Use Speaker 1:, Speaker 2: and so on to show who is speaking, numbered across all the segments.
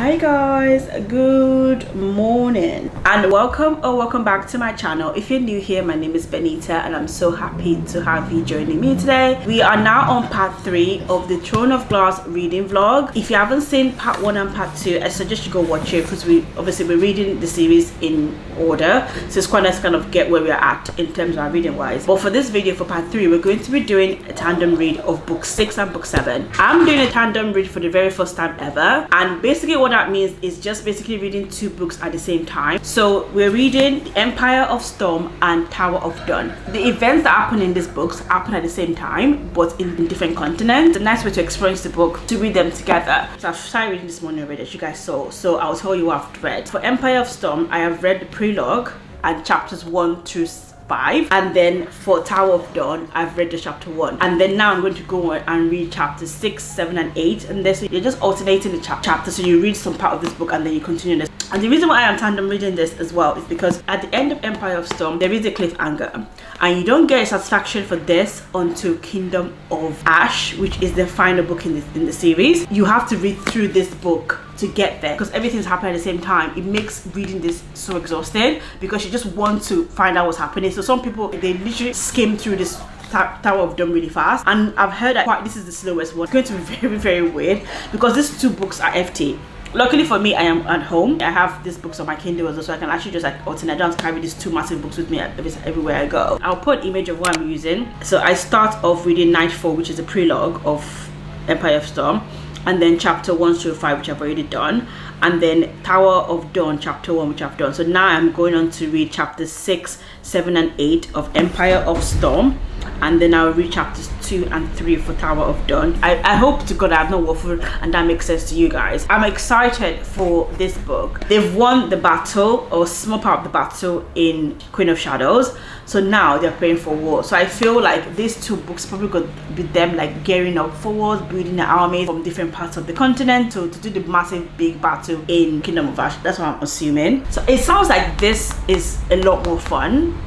Speaker 1: Hi guys, good morning and welcome back to my channel. If you're new here, my name is Benita and I'm so happy to have you joining me today. We are now on part 3 of the Throne of Glass reading vlog. If you haven't seen part 1 and part 2, I suggest you go watch it because we're reading the series in order, so it's quite nice to kind of get where we're at in terms of our reading wise. But for this video, for part 3, we're going to be doing a tandem read of book 6 and book 7. I'm doing a tandem read for the very first time ever, and basically what that means is just basically reading 2 books at the same time. So we're reading The Empire of Storm and Tower of Dawn. The events that happen in these books happen at the same time but in different continents. It's a nice way to experience the book, to read them together. So I've started reading this morning already, as you guys saw, so I'll tell you what I've read. For Empire of Storm, I have read the prologue and chapters 1 through 5, and then for Tower of Dawn I've read the chapter 1, and then now I'm going to go and read chapters 6, 7 and 8, and then so you're just alternating the chapters, so you read some part of this book and then you continue this. And the reason why I am tandem reading this as well is because at the end of Empire of Storm there is a cliffhanger, and you don't get a satisfaction for this until Kingdom of Ash, which is the final book in the series. You have to read through this book to get there because everything's happening at the same time. It makes reading this so exhausting because you just want to find out what's happening. So some people, they literally skim through this Tower of Dawn really fast, and I've heard that this is the slowest one. It's going to be very, very weird because these 2 books are FT. Luckily for me, I am at home. I have these books on my Kindle as well, so I can actually just like alternate. I don't have to carry these 2 massive books with me everywhere I go. I'll put an image of what I'm using. So I start off reading Nightfall, which is a prologue of Empire of Storm, and then chapter 1 through 5, which I've already done, and then Tower of Dawn chapter 1, which I've done. So now I'm going on to read chapters 6, 7 and 8 of Empire of Storm, and then I'll read chapters 2 and 3 for Tower of Dawn. I hope to God I have not waffled and that makes sense to you guys. I'm excited for this book. They've won the battle, or small part of the battle, in Queen of Shadows, so now they're praying for war. So I feel like these 2 books probably could be them like gearing up for wars, building an army from different parts of the continent to do the massive big battle in Kingdom of Ash. That's what I'm assuming. So it sounds like this is a lot more fun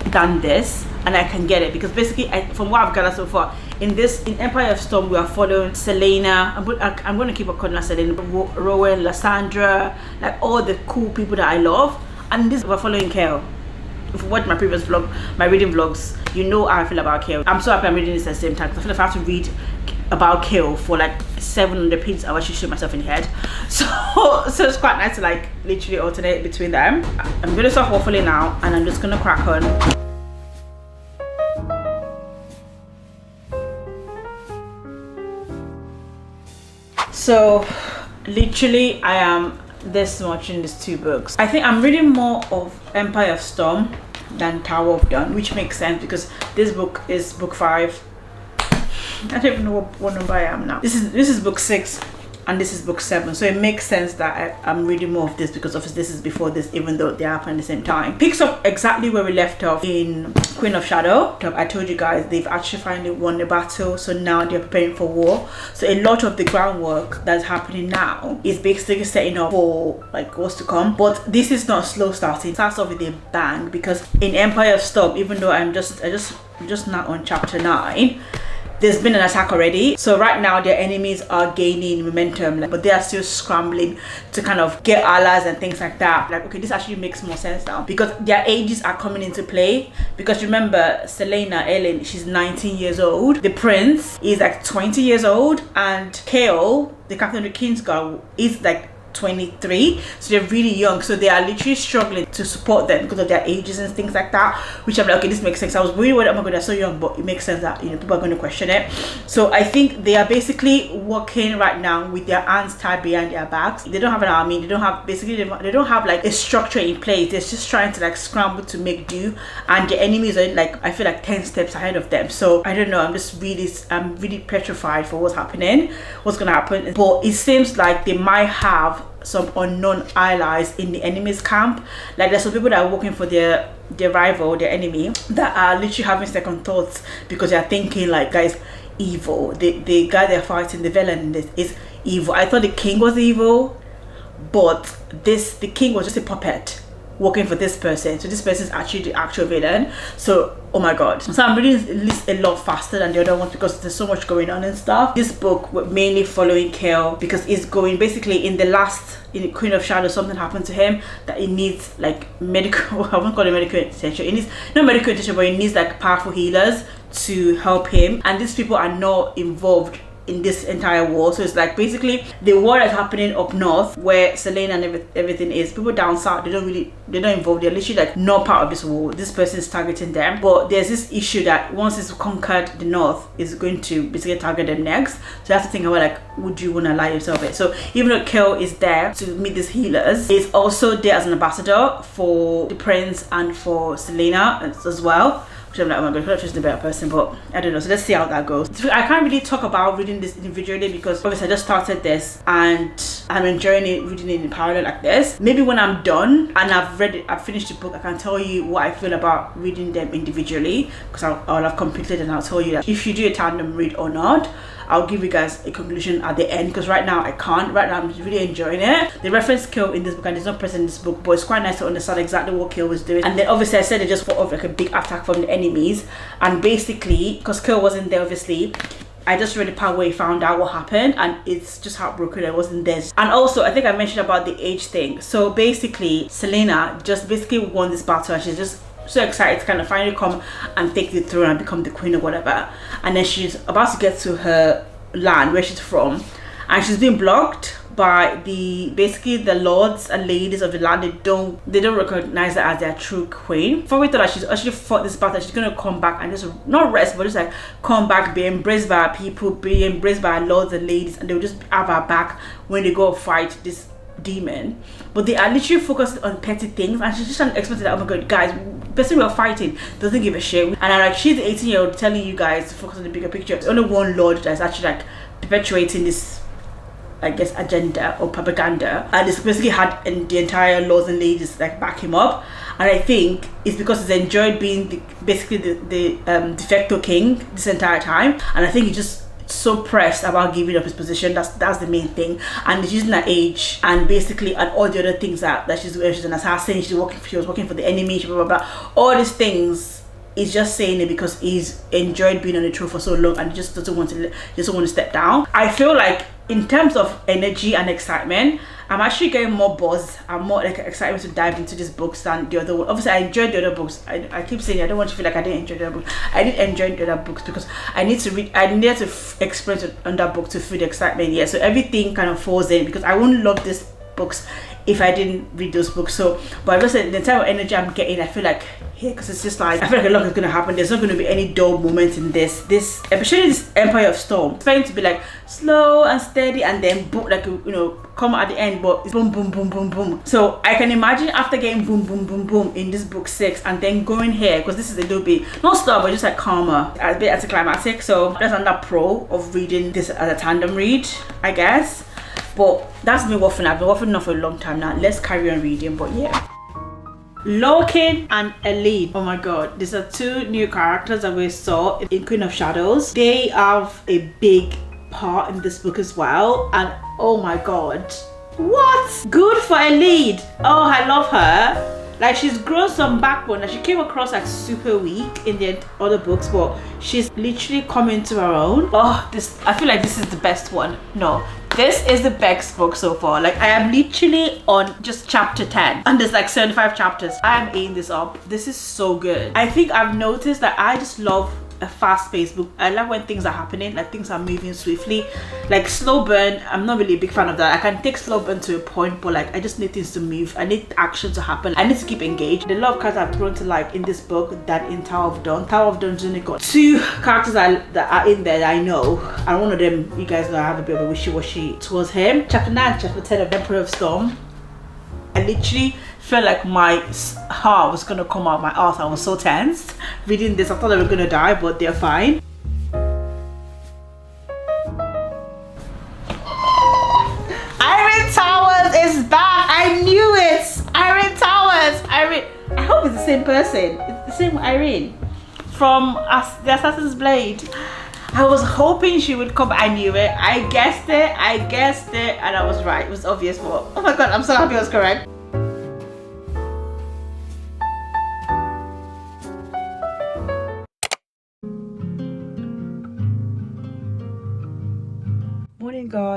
Speaker 1: than this, and I can get it because basically from what I've gathered so far in Empire of Storm, we are following Selena. I'm going to keep on calling her Selena, Rowan, Lysandra, like all the cool people that I love, and this we're following Heir. If you watch my previous vlog, my reading vlogs, you know how I feel about Heir. I'm so happy I'm reading this at the same time because I feel like if I have to read about Heir for like 700 pages, I'll actually shoot myself in the head. So it's quite nice to like literally alternate between them. I'm going to stop waffling now and I'm just going to crack on. So literally I am this much in these 2 books. I think I'm reading more of Empire of Storm than Tower of Dawn, which makes sense because this book is book 5. I don't even know what number I am now. This is book 6 and this is book 7, so it makes sense that I'm reading more of this because obviously this is before this, even though they happen at the same time. Picks up exactly where we left off in Queen of Shadow. I told you guys they've actually finally won the battle, so now they're preparing for war. So a lot of the groundwork that's happening now is basically setting up for like what's to come. But this is not slow starting. It starts off with a bang because in Empire of Storm, even though I'm just now on chapter 9, there's been an attack already. So right now their enemies are gaining momentum, but they are still scrambling to kind of get allies and things like that. Like, okay, this actually makes more sense now because their ages are coming into play. Because remember, Selena, Ellen, she's 19 years old. The prince is like 20 years old, and Kale, the captain of the Kingsguard, is like 23, so they're really young, so they are literally struggling to support them because of their ages and things like that, which I'm like, okay, this makes sense. I was really worried, oh my god, they're so young, but it makes sense that, you know, people are going to question it. So I think they are basically working right now with their hands tied behind their backs. They don't have an army, they don't have like a structure in place. They're just trying to like scramble to make do, and the enemies are like, I feel like 10 steps ahead of them. So I don't know, I'm really petrified for what's happening, what's gonna happen. But it seems like they might have some unknown allies in the enemy's camp. Like there's some people that are working for their rival, their enemy, that are literally having second thoughts because they're thinking like, guys, evil, the guy they're fighting, the villain, is evil. I thought the king was evil, but the king was just a puppet working for this person, so this person is actually the actual villain. So oh my god, so I'm reading this a lot faster than the other one because there's so much going on and stuff. This book we're mainly following Kale because he's going basically in the Queen of Shadows, something happened to him that he needs like medical I won't call it medical attention, he needs not medical attention, but he needs like powerful healers to help him, and these people are not involved in this entire war. So it's like basically the war that's happening up north where Selena and everything is, people down south, they're not involved, they're literally like not part of this war. This person is targeting them, but there's this issue that once it's conquered the north, is going to basically target them next. So you have to think about like, would you want to ally yourself it? So even though Kel is there to meet these healers, he's also there as an ambassador for the prince and for Selena as well. I'm like, oh my god, I'm just a better person, but I don't know. So let's see how that goes. I can't really talk about reading this individually because obviously I just started this and I'm enjoying it, reading it in parallel like this. Maybe when I'm done and I've finished the book, I can tell you what I feel about reading them individually, because I'll have completed and I'll tell you that if you do a tandem read or not. I'll give you guys a conclusion at the end, because right now I can't. Right now I'm really enjoying it. They reference Kill in this book and it's not present in this book, but it's quite nice to understand exactly what Kill was doing. And then obviously I said they just fought off like a big attack from the enemies, and basically because Kill wasn't there, obviously I just read the part where he found out what happened, and it's just heartbroken that it wasn't there. And also I think I mentioned about the age thing. So basically Selena just basically won this battle and she's just so excited to kind of finally come and take the throne and become the queen or whatever. And then she's about to get to her land where she's from, and she's being blocked by basically the lords and ladies of the land. They don't recognize her as their true queen. Before we thought that she's actually fought this battle, she's gonna come back and just not rest, but just like come back, be embraced by people, be embraced by lords and ladies, and they'll just have her back when they go fight this demon. But they are literally focused on petty things, and she's just expecting that, oh my god, guys, the person we're fighting doesn't give a shit. And I'm like, she's the 18-year-old telling you guys to focus on the bigger picture. There's only one lord that's actually like perpetuating this, I guess, agenda or propaganda, and it's basically had the entire lords and ladies like back him up. And I think it's because he's enjoyed being basically the de facto king this entire time, and I think he just so pressed about giving up his position. That's the main thing. And he's using that age and basically and all the other things that she's doing. She's an assassin, she was working for the enemy, blah blah blah, all these things. He's just saying it because he's enjoyed being on the throne for so long and he just doesn't want to step down. I feel like in terms of energy and excitement, I'm actually getting more buzz and more like excitement to dive into these books than the other one. Obviously I enjoyed the other books. I keep saying I don't want to feel like I didn't enjoy the other books. I did enjoy the other books because I needed to experience on that book to feel the excitement. Yeah, so everything kind of falls in, because I wouldn't love these books if I didn't read those books. So but I just said the type of energy I'm getting, I feel like here, because it's just like I feel like a lot is gonna happen. There's not gonna be any dull moments in this especially this Empire of Storm. It's going to be like slow and steady and then boom, like, you know, come at the end, but it's boom boom boom boom boom. So I can imagine after getting boom boom boom boom in this book 6 and then going here, because this is a little bit not slow but just like calmer, a bit anticlimactic. So that's another pro of reading this as a tandem read, I guess. But that's been waffling. I've been waffling enough for a long time now. Let's carry on reading. But yeah, Lokin and Elite. Oh my god, these are two new characters that we saw in Queen of Shadows. They have a big part in this book as well, and oh my god, what good for Elite. Oh, I love her. Like, she's grown some backbone, and she came across like super weak in the other books, but she's literally coming to her own. Oh, I feel like this is the best one. No, this is the best book so far. Like, I am literally on just chapter 10 and there's like 75 chapters. I am eating this up. This is so good. I think I've noticed that I just love a fast-paced book. I like when things are happening, like things are moving swiftly. Like slow burn, I'm not really a big fan of that. I can take slow burn to a point, but like I just need things to move. I need action to happen. I need to keep engaged. The lot of characters I've grown to like in this book than in Tower of Dawn. Tower of Dawn's only got 2 characters that are in there that I know, and one of them, you guys know, I have a bit of a wishy-washy towards him. Chapter 9, chapter 10 of Emperor of Storm, I literally felt like my heart was gonna come out of my ass. I was so tense reading this. I thought they were gonna die, but they're fine. Iron Towers is back. I knew it. Iron Towers. I hope it's the same person. It's the same Irene from the Assassin's Blade. I was hoping she would come. I knew it. I guessed it, and I was right. It was obvious, but oh my god, I'm so happy I was correct.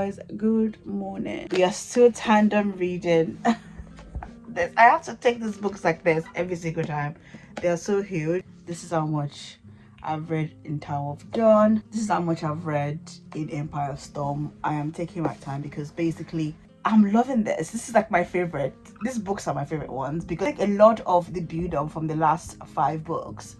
Speaker 1: guys, good morning. We are still tandem reading. I have to take these books like this every single time. They are so huge. This is how much I've read in Tower of Dawn. This is how much I've read in Empire of Storm. I am taking my time because basically I'm loving this. This is like my favorite. These books are my favorite ones because like a lot of the build up from the last 5 books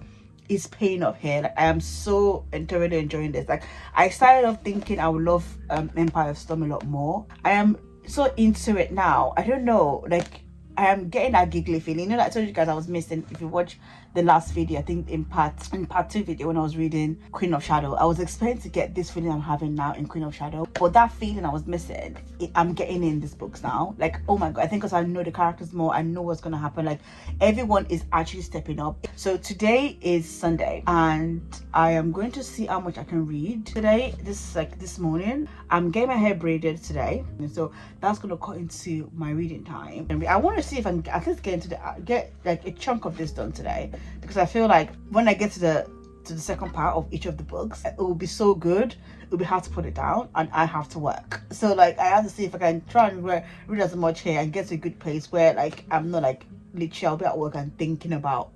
Speaker 1: is paying off here. Like, I am so thoroughly enjoying this. Like, I started off thinking I would love Empire of Storm a lot more. I am so into it now. I don't know, like I am getting that giggly feeling. You know, I told you guys I was missing. If you watch the last video, I think in part 2 video when I was reading Queen of Shadow, I was expecting to get this feeling I'm having now in Queen of Shadow, but that feeling I was missing, I'm getting in these books now. Like, oh my god, I think because I know the characters more, I know what's gonna happen. Like, everyone is actually stepping up. So today is Sunday and I am going to see how much I can read today. This morning I'm getting my hair braided today, and so that's gonna cut into my reading time. And I want to see if I can at least get like a chunk of this done today, because I feel like when I get to the second part of each of the books, it will be so good, it will be hard to put it down, and I have to work. So like I have to see if I can try and read as much here and get to a good place where like I'm not like literally I'll be at work and thinking about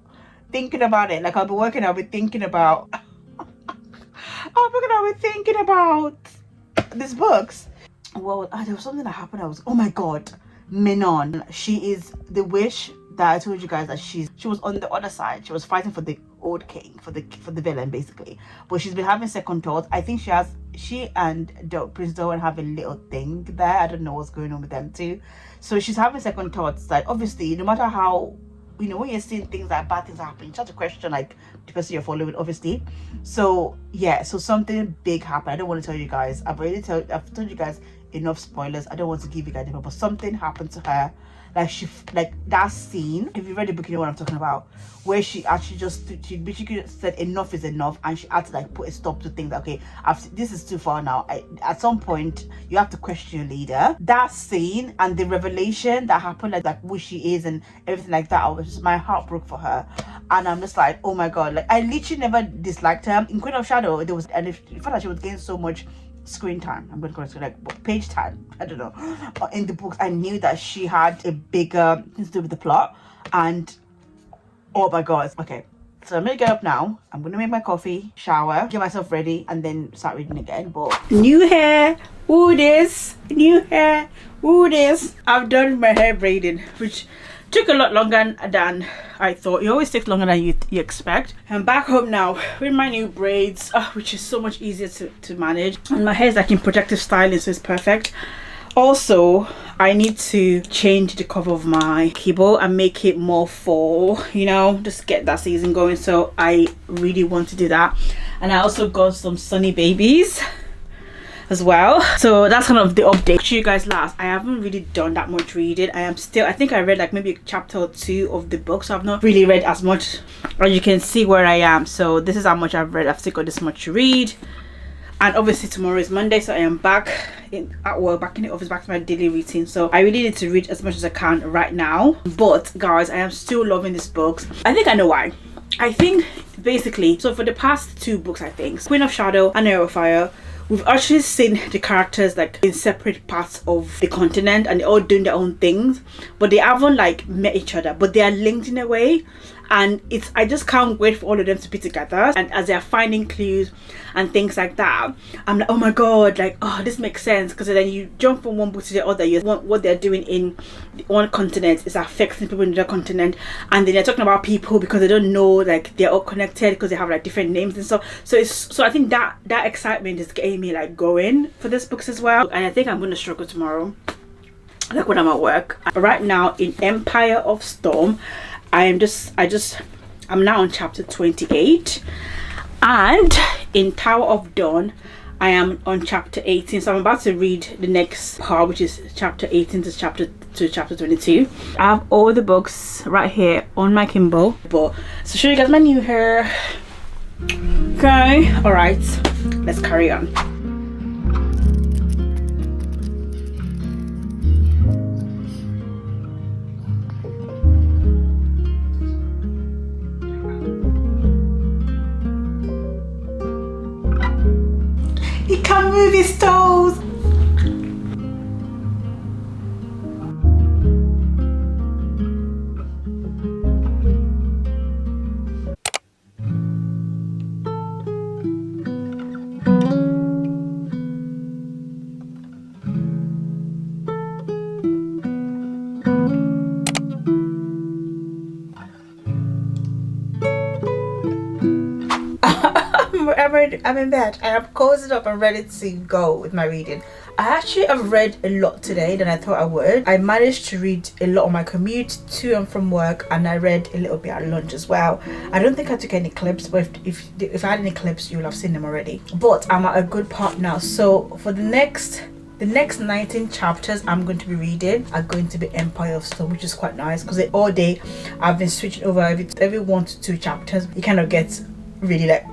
Speaker 1: it. Like I'll be working, I'll be thinking about I'll be thinking about these books. Well, there was something that happened. I was, oh my god, Menon, she is the witch that I told you guys that she was on the other side. She was fighting for the old king, for the villain basically, but she's been having second thoughts. I think she and Prince Darwin have a little thing there. I don't know what's going on with them too. So she's having second thoughts. Like, obviously, no matter how, you know, when you're seeing things like bad things happen, you start to question like the person you're following, obviously. So yeah, so something big happened. I don't want to tell you guys. I've told you guys enough spoilers. I don't want to give you guys more, but something happened to her. Like that scene, if you read the book, you know what I'm talking about, where she actually she basically said enough is enough, and she had to like put a stop to things. Okay, this is too far now. At some point you have to question your leader. That scene and the revelation that happened, like who she is and everything like that, my heart broke for her. And I'm just like, oh my god, like I literally never disliked her. In Queen of Shadow, there was, and the fact that she was getting so much screen time, I'm going to call it like page time, I don't know, in the books, I knew that she had a bigger thing to do with the plot. And oh my god, okay, so I'm gonna get up now, I'm gonna make my coffee, shower, get myself ready, and then start reading again. But new hair, ooh this, new hair, ooh this. I've done my hair braiding, which took a lot longer than I thought. It always takes longer than you expect. I'm back home now with my new braids, which is so much easier to manage, and my hair is like in protective styling, so it's perfect. Also, I need to change the cover of my keyboard and make it more fall, you know, just get that season going. So I really want to do that. And I also got some Sunny Babies as well, so that's kind of the update. To you guys last, I haven't really done that much reading. I think I read like maybe a chapter or 2 of the book, so I've not really read as much, as you can see where I am. So this is how much I've read. I've still got this much to read, and obviously tomorrow is Monday, so I am back at work, back in the office, back to my daily routine. So I really need to read as much as I can right now. But guys, I am still loving these books. I think I know why. I think basically, so for the past 2 books, I think Queen of Shadow and Heir of Fire, we've actually seen the characters like in separate parts of the continent, and they're all doing their own things, but they haven't like met each other, but they are linked in a way. And I just can't wait for all of them to be together, and as they're finding clues and things like that, I'm like, oh my god, like, oh, this makes sense, because then you jump from one book to the other. You want what they're doing in one continent is affecting people in the other continent, and then they're talking about people because they don't know, like they're all connected because they have like different names and stuff. So I think that excitement is getting me like going for this books as well. And I think I'm gonna struggle tomorrow, like when I'm at work. Right now in Empire of Storm, I'm now on chapter 28, and in Tower of Dawn I am on chapter 18. So I'm about to read the next part, which is chapter 18 to chapter 22. I have all the books right here on my Kindle. But so show you guys my new hair. Okay, all right, let's carry on. He can't move his toes. I'm in bed. I am cozied up and ready to go with my reading. I actually have read a lot today than I thought I would. I managed to read a lot on my commute to and from work, and I read a little bit at lunch as well. I don't think I took any clips, but if I had any clips, you'll have seen them already. But I'm at a good part now. So for the next 19 chapters I'm going to be reading are going to be Empire of Stone, which is quite nice because all day I've been switching over every 1 to 2 chapters. You kind of get really like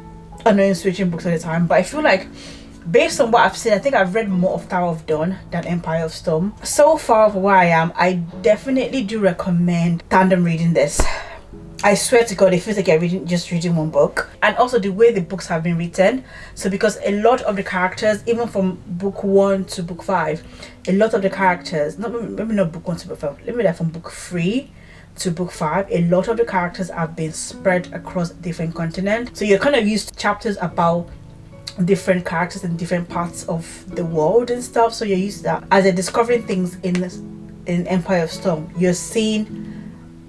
Speaker 1: annoying switching books all the time, but I feel like based on what I've seen, I think I've read more of Tower of Dawn than Empire of Storm. So far for where I am, I definitely do recommend tandem reading this. I swear to God, it feels like you're just reading one book. And also the way the books have been written. So because a lot of the characters, even from book 1 to book 5, a lot of the characters, maybe not book 1 to book 5, maybe they're from book 3 to book 5, a lot of the characters have been spread across different continents. So you're kind of used to chapters about different characters in different parts of the world and stuff. So you're used to that. As they're discovering things in Empire of Storm, you're seeing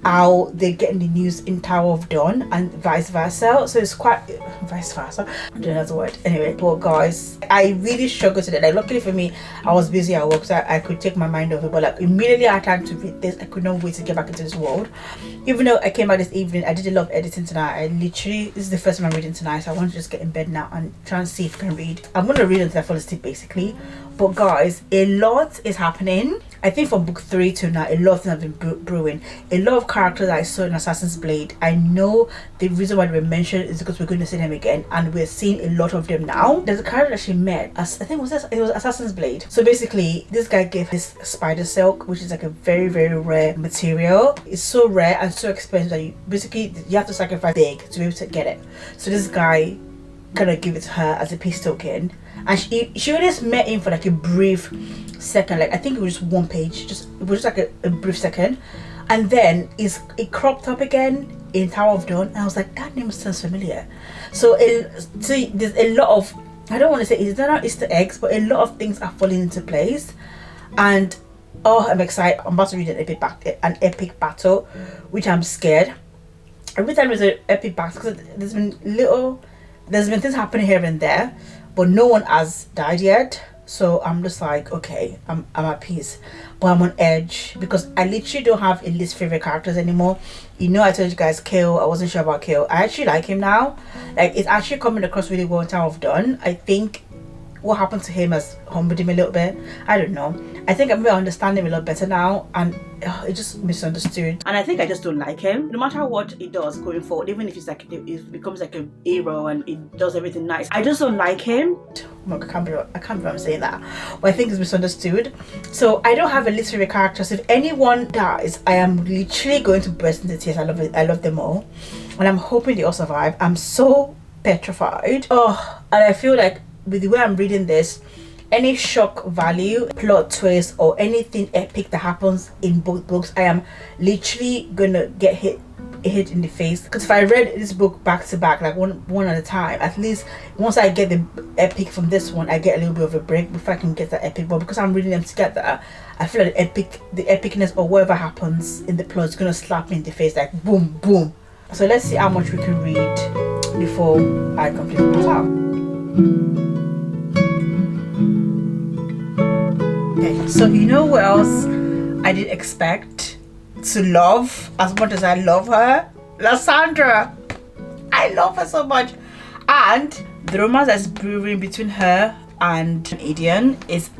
Speaker 1: how they're getting the news in Tower of Dawn and vice versa. So it's quite vice versa, I don't know that's a word. Anyway, but guys, I really struggled today. Like luckily for me, I was busy at work, so I could take my mind off it, but like immediately I had time to read this. I could not wait to get back into this world. Even though I came out this evening, I did a lot of editing tonight. This is the first time I'm reading tonight, so I want to just get in bed now and try and see if I can read. I'm gonna read until I fall asleep basically. But guys, a lot is happening. I think from book 3 to now, a lot of things have been brewing. A lot of characters I saw in Assassin's Blade, I know the reason why they were mentioned is because we're going to see them again, and we're seeing a lot of them now. There's a character that she met, I think it was Assassin's Blade. So basically, this guy gave this spider silk, which is like a very, very rare material. It's so rare and so expensive that you have to sacrifice big to be able to get it. So this guy kind of gave it to her as a peace token, and she only met him for like a brief second. Like I think it was just 1 page, it was just like a brief second, and then it cropped up again in Tower of Dawn, and I was like, that name sounds familiar. So there's a lot of, I don't want to say it's not Easter eggs, but a lot of things are falling into place, and oh, I'm excited. I'm about to read an epic battle, which I'm scared. Every time there's an epic battle, because there's been things happening here and there, but no one has died yet. So I'm just like, okay, I'm at peace, but I'm on edge because I literally don't have a least favorite characters anymore. You know, I told you guys Kale, I wasn't sure about Kale. I actually like him now. Like it's actually coming across really well in Tower of Dawn. I think what happened to him has humbled him a little bit. I don't know. I think I'm really understanding him a lot better now, and it just misunderstood. And I think I just don't like him. No matter what he does going forward, even if it becomes like a hero and it does everything nice, I just don't like him. I can't believe I'm saying that. But I think it's misunderstood. So I don't have a least favorite character. So if anyone dies, I am literally going to burst into tears. I love it. I love them all, and I'm hoping they all survive. I'm so petrified. Oh, and I feel like with the way I'm reading this, any shock value, plot twist, or anything epic that happens in both books, I am literally gonna get hit in the face. Because if I read this book back to back, like one at a time, at least once I get the epic from this one, I get a little bit of a break before I can get that epic. But because I'm reading them together, I feel like the epicness or whatever happens in the plot is gonna slap me in the face, like boom, boom. So let's see how much we can read before I completely pass out. Okay, so you know what else I didn't expect to love as much as I love her? Lysandra. I love her so much, and the romance that's brewing between her and Adian is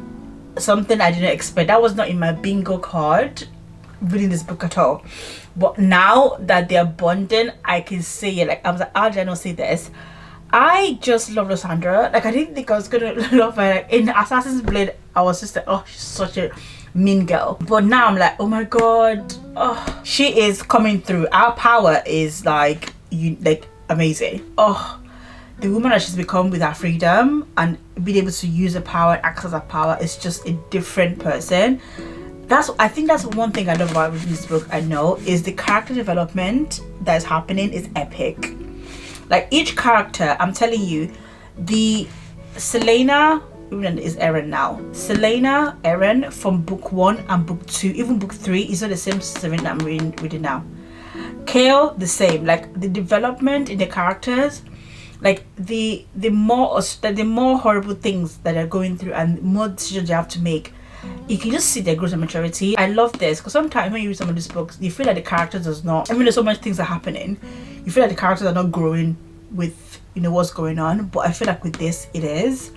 Speaker 1: something I didn't expect. That was not in my bingo card reading this book at all, but now that they're bonding, I can see it. Like I was like, how did I not see this? I just love Lysandra. Like I didn't think I was gonna love her. Like in Assassin's Blade, I was just like, oh, she's such a mean girl. But now I'm like, oh my god, oh, she is coming through. Our power is like amazing. Oh, the woman that she's become with her freedom and being able to use her power and access her power is just a different person. I think that's one thing I love about reading this book. I know is the character development that is happening is epic. Like each character, I'm telling you, the Selena is Eren now. Selena, Eren from book 1 and book 2, even book 3 is not the same Selena I'm reading now. Kale, the same. Like the development in the characters Like the more horrible things that they're going through and more decisions they have to make, you can just see their growth and maturity. I love this because sometimes when you read some of these books, you feel like the characters does not, even though so much things are happening, you feel like the characters are not growing with, you know, what's going on. But I feel like with this, it is.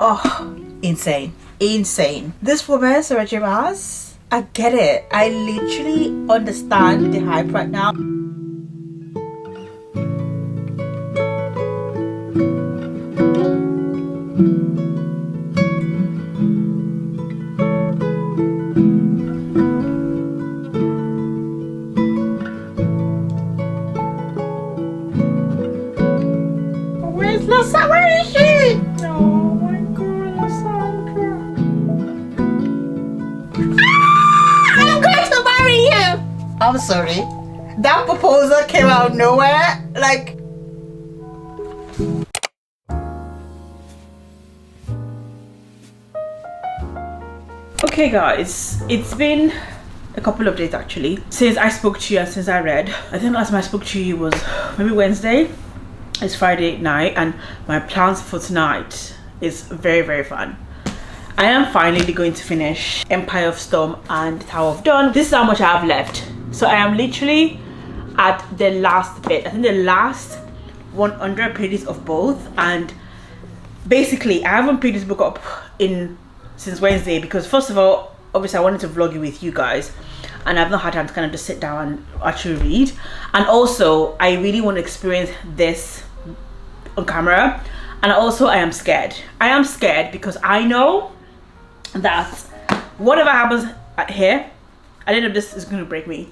Speaker 1: Oh, insane. This woman, Sarah J. Maas, I get it. I literally understand the hype right now. Where is she? Oh my god, I'm going to marry you. I'm sorry. That proposal came out of nowhere. Like, okay guys, it's been a couple of days actually since I spoke to you and since I read. I think last time I spoke to you was maybe Wednesday. It's Friday night and my plans for tonight is very fun. I am finally going to finish Empire of Storm and Tower of Dawn. This is how much I have left. So I am literally at the last bit. I think the last 100 pages of both, and basically I haven't picked this book up since Wednesday because first of all, obviously I wanted to vlog it with you guys and I've not had time to kind of just sit down and actually read, and also I really want to experience this on camera. And also I am scared because I know that whatever happens here at the end of this is going to break me.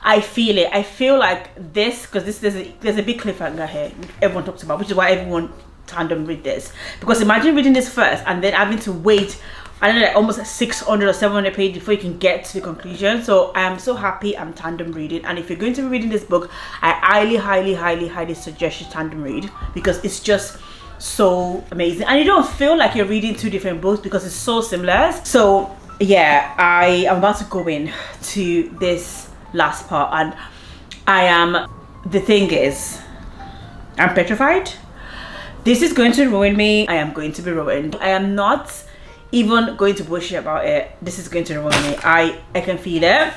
Speaker 1: I feel it. I feel like this, because there's a big cliffhanger here everyone talks about, which is why everyone tandem read this, because imagine reading this first and then having to wait, I don't know, like almost 600 or 700 pages before you can get to the conclusion. So I am so happy I'm tandem reading, and if you're going to be reading this book, I highly suggest you tandem read because it's just so amazing and you don't feel like you're reading two different books because it's so similar. So yeah, I am about to go in to this last part and the thing is, I'm petrified. This is going to ruin me. I am going to be ruined. I am not even going to bullshit about it. This is going to ruin me. I can feel it.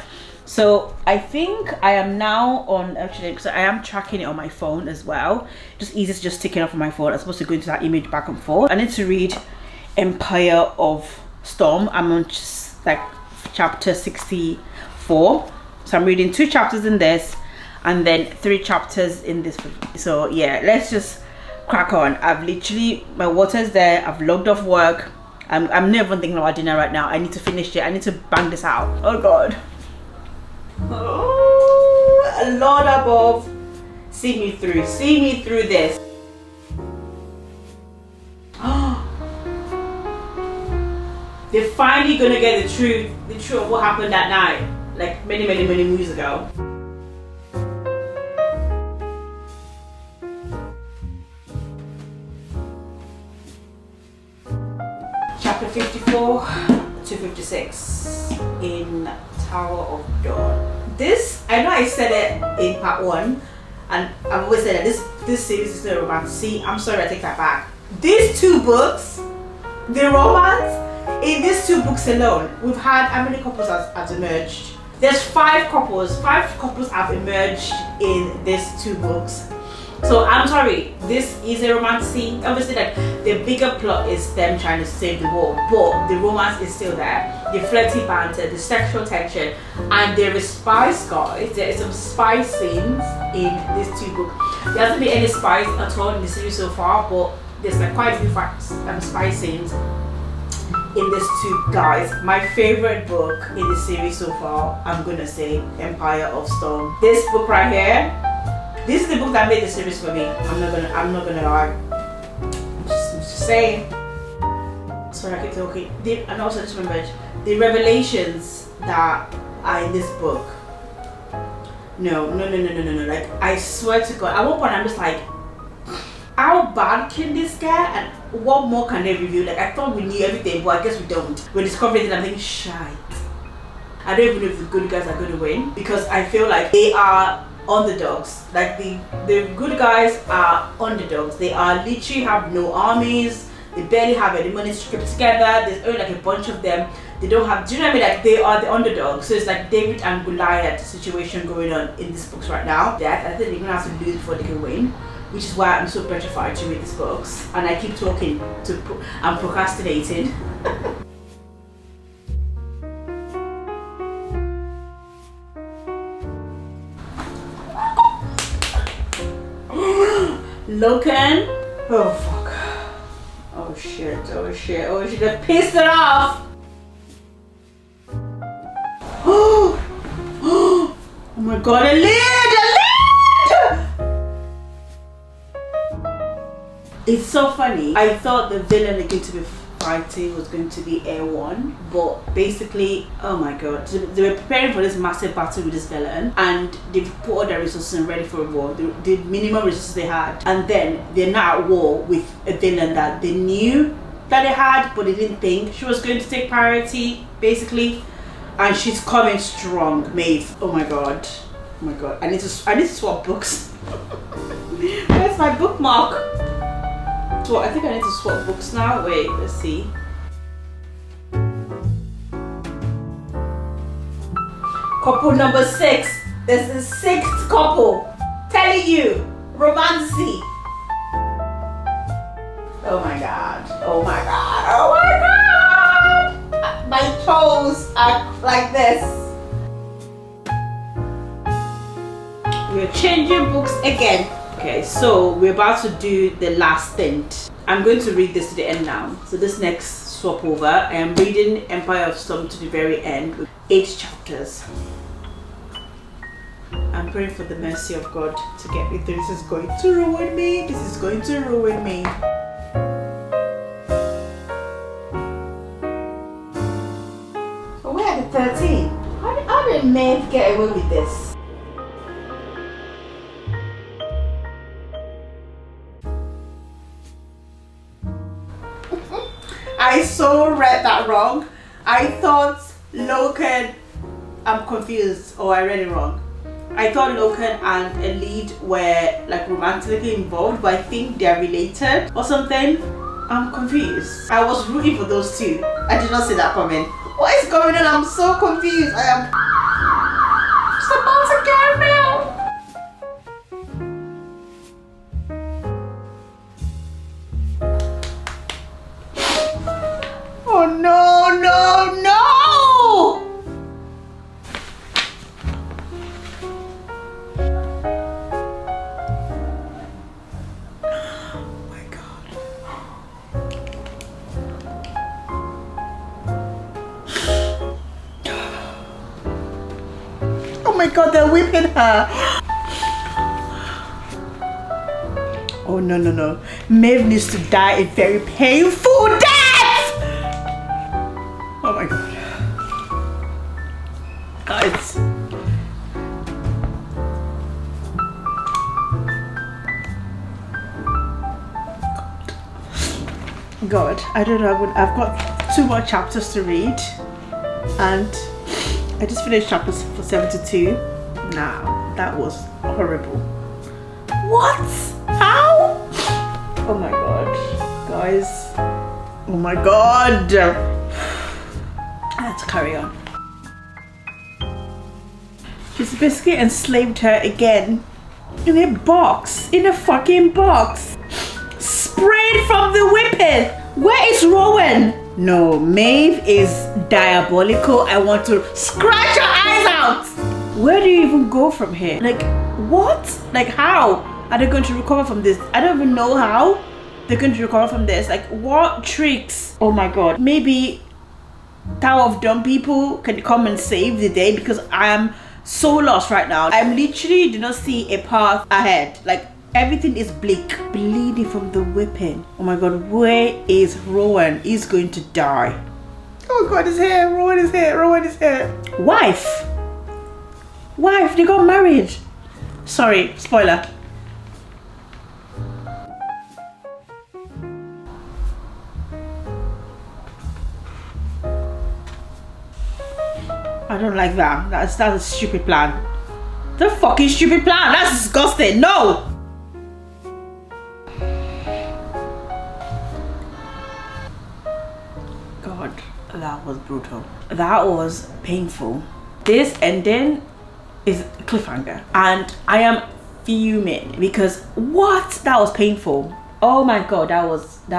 Speaker 1: So I think I am now on, actually, so I am tracking it on my phone as well. Just easy to just stick it off on my phone as opposed to going to that image back and forth. I need to read Empire of Storm. I'm on just like chapter 64. So I'm reading 2 chapters in this and then 3 chapters in this. So yeah, let's just crack on. I've literally, my water's there. I've logged off work. I'm not even thinking about dinner right now. I need to finish it. I need to bang this out. Oh god. Oh, Lord above, see me through this. They're finally gonna get the truth of what happened that night, like many moons ago. Chapter 54 to 56 in Tower of Dawn. This, I know I said it in part 1 and I've always said that this series is not romance. See, I'm sorry, I take that back. These 2 books, the romance in these 2 books alone, we've had how many couples has emerged? There's 5 couples. 5 couples have emerged in these 2 books. So I'm sorry, this is a romance scene. Obviously, like the bigger plot is them trying to save the world, but the romance is still there. The flirty banter, the sexual tension, and there is spice, guys. There is some spice scenes in these 2 books. There hasn't been any spice at all in the series so far, but there's like quite a few spice scenes in these 2 guys. My favorite book in the series so far, I'm gonna say Empire of Storm. This book right here. This is the book that made the series for me. I'm not gonna lie. I'm just saying. Sorry, I keep talking. And also just remembered the revelations that are in this book. No. Like I swear to God, at one point I'm just like, how bad can this get? And what more can they review? Like I thought we knew everything, but I guess we don't. We're discovering it and I'm thinking, shite. I don't even know if the good guys are going to win because I feel like they are underdogs. Like the good guys are underdogs. They are literally have no armies. They barely have any money stripped together. There's only like a bunch of them. They don't have, do you know what I mean? Like they are the underdogs. So it's like David and Goliath situation going on in these books right now. That I think they're gonna have to lose before they can win, which is why I'm so petrified to read these books. And I keep talking I'm procrastinating. Loken. Oh fuck. Oh shit, oh shit, oh shit, I pissed it off! Oh my god, a lid! It's so funny. I thought the villain they're going to be fighting was going to be Heir 1, but basically, oh my god, they were preparing for this massive battle with this villain, and they've put all their resources and ready for a war, the minimum resources they had, and then they're now at war with a villain that they knew that they had, but they didn't think she was going to take priority, basically, and she's coming strong, Maeve. Oh my god, oh my god, I need to swap books. Where's my bookmark? So I think I need to swap books now. Wait, let's see. Couple number 6. There's the 6th couple. Telling you, romancy. Oh my god. Oh my god. Oh my god. My toes are like this. We're changing books again. Okay, so we're about to do the last stint. I'm going to read this to the end now. So this next swap over, I am reading Empire of Storm to the very end with 8 chapters. I'm praying for the mercy of God to get me through. This is going to ruin me. This is going to ruin me. So we're at the 13. How did Maeve get away with this? I so read that wrong. I thought Loken, I'm confused, or I read it wrong. I thought Loken and Elide were like romantically involved, but I think they're related or something. I'm confused. I was rooting for those two. I did not see that coming. What is going on? I'm so confused. I am just about to get real. Oh no, no, no! Oh my god. Oh my god, they're whipping her. Oh no, no, no. Maeve needs to die a very painful death! Oh my god. Guys. God, I don't know. I've got 2 more chapters to read. And I just finished chapters for 72. Nah, that was horrible. What? How? Oh my god. Guys. Oh my god. Let's carry on. She's basically enslaved her again in a box, in a fucking box, sprayed from the whipping. Where is Rowan? No, Maeve is diabolical. I want to scratch her eyes out. Where do you even go from here? Like, what? Like, how are they going to recover from this? I don't even know how they're going to recover from this. Like, what tricks? Oh my god. Maybe Tower of Dumb people can come and save the day, because I am so lost right now. I literally do not see a path ahead. Like, everything is bleak. Bleeding from the whipping. Oh my god, where is Rowan? He's going to die. Oh god, he's here. Rowan is here. Rowan is here. Wife. Wife, they got married. Sorry, spoiler. I don't like that. That's a stupid plan. The fucking stupid plan. That's disgusting. No. God, that was brutal. That was painful. This ending is cliffhanger, and I am fuming because what? That was painful. Oh my god, that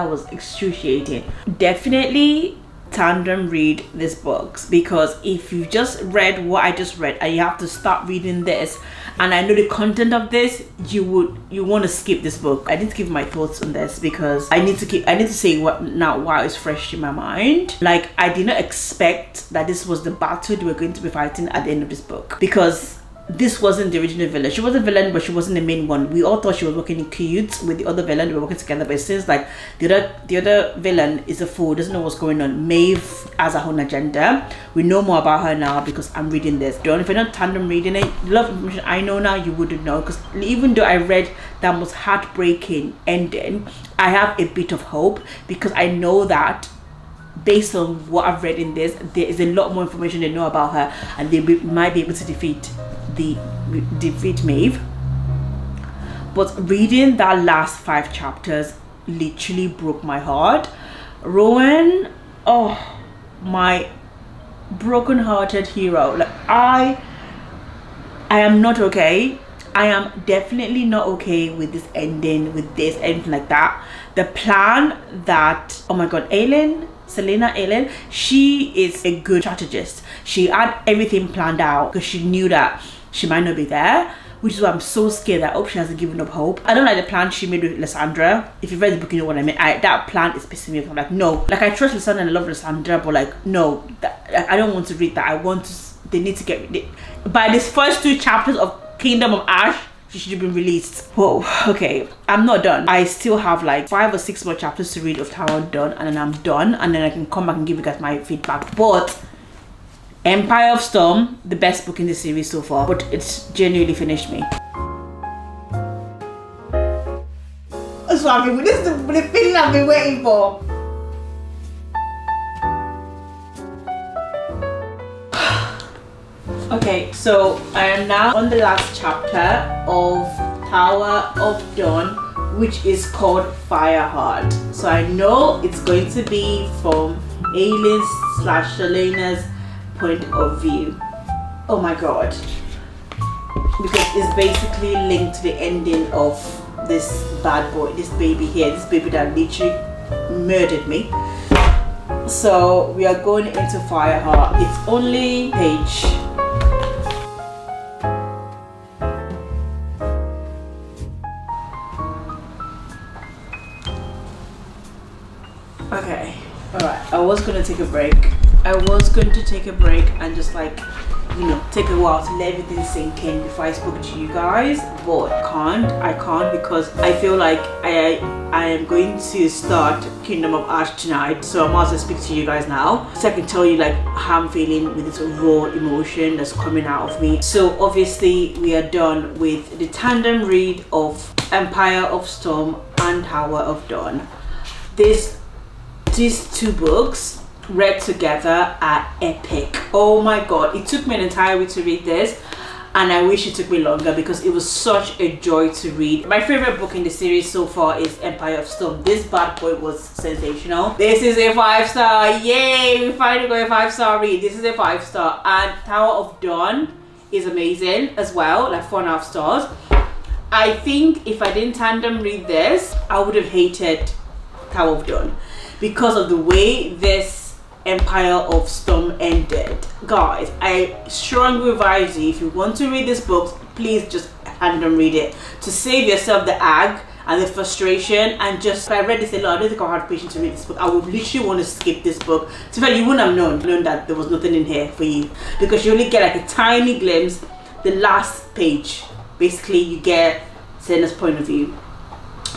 Speaker 1: was excruciating. Definitely tandem read these books, because if you just read what I just read and you have to start reading this, and I know the content of this, you want to skip this book. I need to give my thoughts on this because I need to say what now while it's fresh in my mind. Like, I did not expect that this was the battle they were going to be fighting at the end of this book, because this wasn't the original villain. She was a villain, but she wasn't the main one. We all thought she was working in cahoots with the other villain. They were working together, but it seems like the other villain is a fool, doesn't know what's going on. Maeve has her own agenda. We know more about her now because I'm reading this. Don't, if you're not tandem reading it, love information I know now, you wouldn't know, because even though I read that most heartbreaking ending, I have a bit of hope, because I know that based on what I've read in this, there is a lot more information they know about her, and they might be able to defeat Maeve. But reading that last 5 chapters literally broke my heart. Rowan, oh, my broken-hearted hero. Like, I am not okay. I am definitely not okay with this ending, with this, anything like that. The plan that, oh my god, Selena Aylen, she is a good strategist. She had everything planned out because she knew that she might not be there, which is why I'm so scared that I hope she hasn't given up hope. I don't like the plan she made with Lysandra. If you've read the book, you know what I mean. That plan is pissing me off. I'm like, no. Like, I trust Lysandra and I love Lysandra, but like, no. I don't want to read that. They need to get rid of. By these first 2 chapters of Kingdom of Ash, she should have been released. Whoa, okay. I'm not done. I still have like 5 or 6 more chapters to read of Tower of Dawn, and then I'm done. And then I can come back and give you guys my feedback. But Empire of Storm, the best book in the series so far, but it's genuinely finished me. That's what I've been, this is the feeling I've been waiting for. Okay, so I am now on the last chapter of Tower of Dawn, which is called Fireheart. So I know it's going to be from Aylen/Selena's point of view. Oh my god, because it's basically linked to the ending of this bad boy, this baby here, this baby that literally murdered me. So we are going into Fireheart. It's only page okay, all right. I was going to take a break and just like, you know, take a while to let everything sink in before I spoke to you guys, but I can't because I feel like I am going to start Kingdom of Ash tonight, so I might as well speak to you guys now so I can tell you like how I'm feeling with this raw emotion that's coming out of me. So obviously we are done with the tandem read of Empire of Storm and Tower of Dawn. These 2 books read together are epic. Oh my god, it took me an entire week to read this, and I wish it took me longer because it was such a joy to read. My favorite book in the series so far is Empire of Storm. This bad boy was sensational. This is a 5-star. Yay, we finally got a 5-star read. This is a 5-star. And Tower of Dawn is amazing as well, like 4.5 stars. I think if I didn't tandem read this, I would have hated Tower of Dawn because of the way this Empire of Storm ended. Guys, I strongly advise you, if you want to read this book, please just tandem read it to save yourself the ag and the frustration. And just, I read this a lot, I don't think I had patience to read this book. I would literally want to skip this book. To be fair, you wouldn't have known that there was nothing in here for you, because you only get like a tiny glimpse, the last page. Basically, you get Selena's point of view.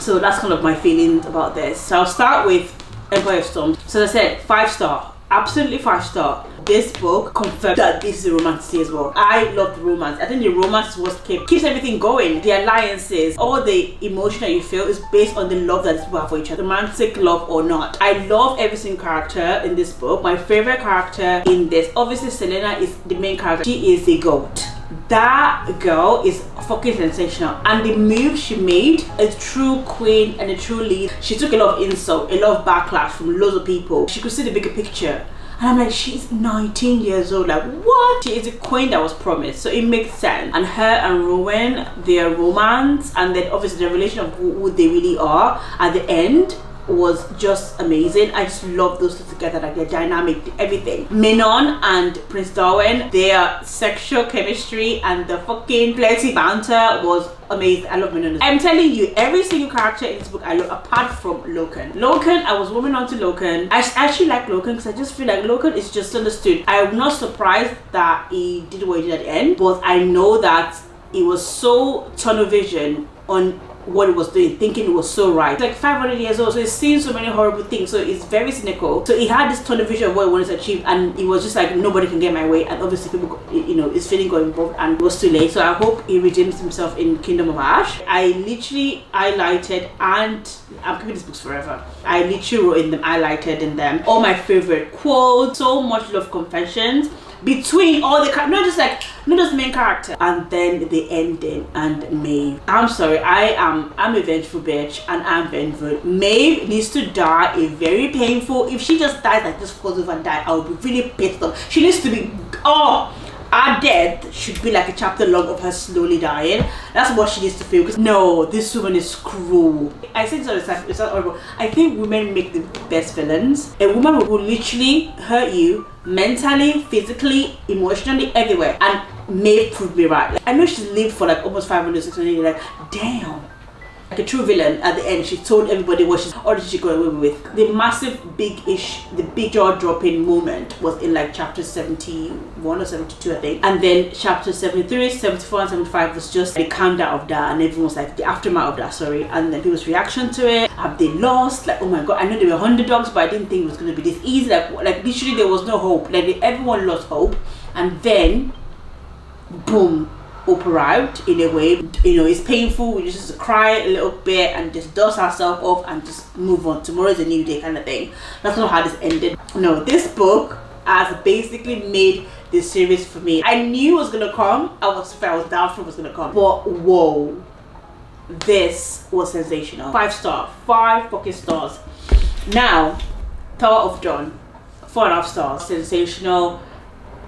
Speaker 1: So that's kind of my feelings about this. So I'll start with Empire of Storm. So as I said, 5-star. Absolutely 5-star. This book confirmed that this is a romantic as well. I love the romance. I think the romance is what keeps everything going. The alliances, all the emotion that you feel is based on the love that these people have for each other, romantic love or not. I love every single character in this book. My favorite character in this, obviously Selena is the main character. She is the GOAT. that girl is fucking sensational, and the move she made, a true queen and a true lead. She took a lot of insult, a lot of backlash from loads of people. She could see the bigger picture, and I'm like, she's 19 years old. Like, what? She is a queen that was promised, so it makes sense. And her and Rowan, their romance, and then obviously the relation of who they really are at the end was just amazing. I just love those two together, like their dynamic, everything. Menon and Prince Darwin, their sexual chemistry and the fucking flirty banter was amazing. I love Menon. I'm telling you, every single character in this book I love, apart from Loken. I was woman onto Loken. I actually like Loken because I just feel like Loken is just understood. I'm not surprised that he did what he did at the end, but I know that it was so tunnel vision on what it was doing, thinking it was so right. It's like 500 years old, so he's seen so many horrible things, so it's very cynical. So he had this tunnel vision of what he wanted to achieve, and it was just like, nobody can get my way. And obviously people, you know, his feeling got involved and it was too late. So I hope he redeems himself in Kingdom of Ash. I literally highlighted, and I'm keeping these books forever, I literally wrote in them, highlighted in them all my favorite quotes. So much love confessions between all the not just main character, and then the ending. And Maeve, I'm sorry, I'm a vengeful bitch, and I'm vengeful. Maeve needs to die a very painful, if she just dies, like just falls over and die, I would be really pissed off. She needs to be, our death should be like a chapter long of her slowly dying. That's what she needs to feel. Because no, this woman is cruel. I think it's not horrible. I think women make the best villains. A woman who will literally hurt you mentally, physically, emotionally, everywhere. And Maeve proved me right. Like, I know she's lived for like almost 500, 600 years. Like, damn. Like a true villain. At the end, she told everybody what she got away with. The massive the big jaw-dropping moment was in like chapter 71 or 72, I think. And then chapter 73, 74 and 75 was just the countdown of that, and everyone was like the aftermath of that, sorry. And then people's reaction to it. Have they lost? Like, oh my god, I know they were underdogs, but I didn't think it was going to be this easy. Like literally there was no hope. Like everyone lost hope, and then boom, Hope arrived in a way. You know, it's painful. We just cry a little bit and just dust ourselves off and just move on. Tomorrow's a new day kind of thing. That's not how this ended. No, this book has basically made this series for me. I knew it was gonna come. I was doubtful it was gonna come, but whoa, this was sensational. 5 stars, 5 fucking stars. Now, Tower of Dawn, 4.5 stars. Sensational,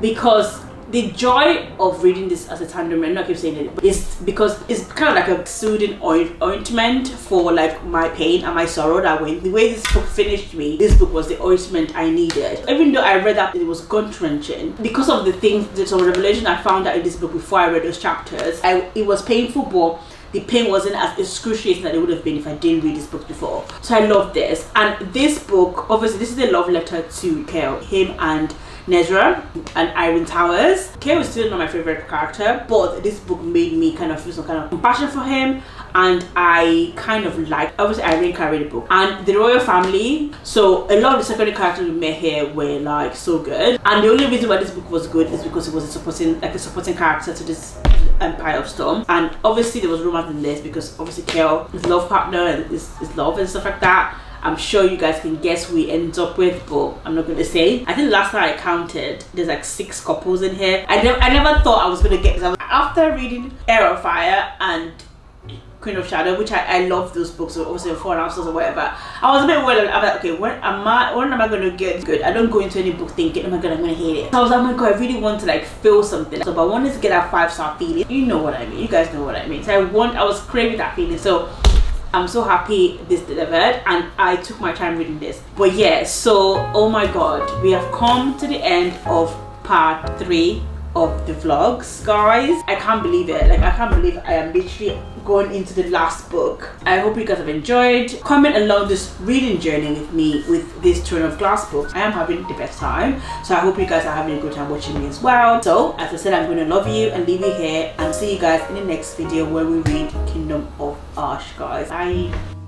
Speaker 1: because the joy of reading this as a tandem, and I keep saying it, is because it's kind of like a soothing ointment for like my pain and my sorrow. That way, the way this book finished me, this book was the ointment I needed. Even though I read that it was gut-wrenching because of the things, some revelation I found out in this book before I read those chapters. It was painful, but the pain wasn't as excruciating as it would have been if I didn't read this book before. So I love this. And this book, obviously this is a love letter to Kale, him and Nezra and Irene Towers. Kale is still not my favorite character, but this book made me kind of feel some kind of compassion for him, and I kind of like, obviously Irene carried the book, and the royal family. So a lot of the secondary characters we met here were like so good, and the only reason why this book was good is because it was a supporting character to this Empire of Storm. And obviously there was romance in this because obviously Kale, his love partner, and his love and stuff like that. I'm sure you guys can guess who he ends up with, but I'm not going to say. I think last time I counted, there's like 6 couples in here. I never thought I was going to get this. After reading Heir of Fire and Queen of Shadow, which I love those books, so obviously 4.5 stars or whatever, I was a bit worried. I'm like, okay, when am I going to get good? I don't go into any book thinking, oh my god, I'm going to hate it. So I was like, oh my god, I really want to like feel something. So but I wanted to get that 5-star feeling. You know what I mean. You guys know what I mean. So I was craving that feeling. So I'm so happy this delivered, and I took my time reading this. But yeah, so oh my god, we have come to the end of part 3 of the vlogs, guys. I can't believe it. Like, I can't believe I am literally going into the last book. I hope you guys have enjoyed. Comment along this reading journey with me with this Throne of Glass books. I am having the best time, so I hope you guys are having a good time watching me as well. So as I said, I'm going to love you and leave you here, and see you guys in the next video where we read Kingdom of Ash, guys. Bye.